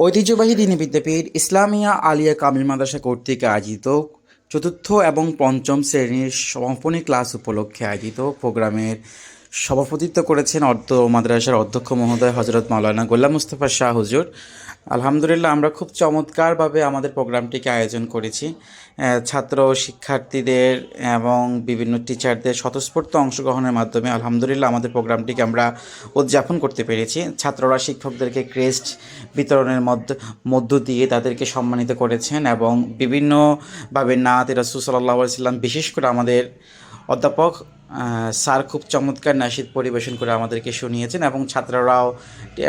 ঐতিহ্যবাহী দ্বীনি বিদ্যাপীঠ ইসলামিয়া আলিয়া কামিল মাদ্রাসা কর্তৃক আয়োজিত চতুর্থ এবং পঞ্চম শ্রেণীর সমাপনী ক্লাস উপলক্ষে আয়োজিত প্রোগ্রামের সভাপতিত্ব করেছেন মাদ্রাসার অধ্যক্ষ মহোদয় হজরত মাওলানা গোলাম মুস্তফা শাহ হুজুর। আলহামদুলিল্লাহ, আমরা খুব চমৎকারভাবে আমাদের প্রোগ্রামটিকে আয়োজন করেছি। ছাত্র শিক্ষার্থীদের এবং বিভিন্ন টিচারদের স্বতঃস্ফূর্ত অংশগ্রহণের মাধ্যমে আলহামদুলিল্লাহ আমাদের প্রোগ্রামটিকে আমরা উদযাপন করতে পেরেছি। ছাত্ররা শিক্ষকদেরকে ক্রেস্ট বিতরণের মধ্য দিয়ে তাদেরকে সম্মানিত করেছেন এবং বিভিন্নভাবে নাত রাসূল সাল্লাল্লাহু আলাইহি ওয়াসাল্লাম, বিশেষ করে আমাদের অধ্যাপক স্যার খুব চমৎকার নাশিদ পরিবেশন করে আমাদেরকে শুনিয়েছেন এবং ছাত্ররাও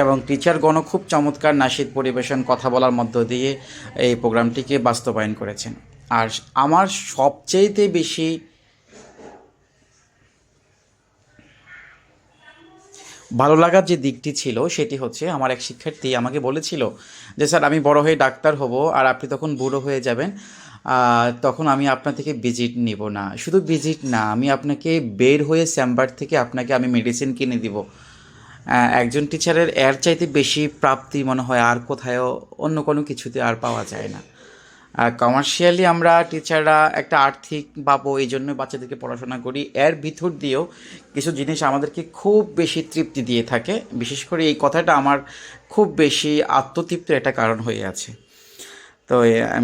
এবং টিচারগণও খুব চমৎকার নাশিদ পরিবেশন কথা বলার মধ্য দিয়ে এই প্রোগ্রামটিকে বাস্তবায়ন করেছেন। আর আমার সবচেয়েতে বেশি ভালো লাগার যে দিকটি ছিল সেটি হচ্ছে, আমার এক শিক্ষার্থী আমাকে বলেছিল যে স্যার, আমি বড় হয়ে ডাক্তার হব আর আপনি তখন বুড়ো হয়ে যাবেন, তখন আমি আপনার থেকে ভিজিট নিব না। শুধু ভিজিট না, আমি আপনাকে বের হয়ে চেম্বার থেকে আপনাকে আমি মেডিসিন কিনে দিব। একজন টিচারের এর চাইতে বেশি প্রাপ্তি মনে হয় আর কোথাও অন্য কোনো কিছুতে আর পাওয়া যায় না। কমার্শিয়ালি আমরা টিচাররা একটা আর্থিক পাবো, এই জন্য বাচ্চাদেরকে পড়াশোনা করি, এর ভিতর দিয়েও কিছু জিনিস আমাদেরকে খুব বেশি তৃপ্তি দিয়ে থাকে। বিশেষ করে এই কথাটা আমার খুব বেশি আত্মতৃপ্তির একটা কারণ হয়ে আছে। তো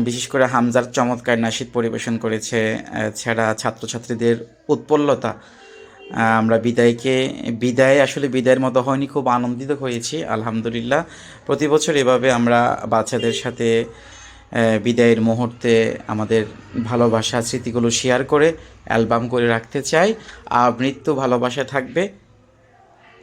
বিশেষ করে হামজার চমৎকার নাশিদ পরিবেশন করেছে, ছাড়া ছাত্রছাত্রীদের উৎপল্লতা, আমরা বিদায়ের মতো হয়নি, খুব আনন্দিত হয়েছি আলহামদুলিল্লাহ। প্রতি বছর এভাবে আমরা বাচ্চাদের সাথে বিদায়ের মুহূর্তে আমাদের ভালোবাসা স্মৃতিগুলো শেয়ার করে অ্যালবাম করে রাখতে চাই। আর মৃত্যু ভালোবাসা থাকবে।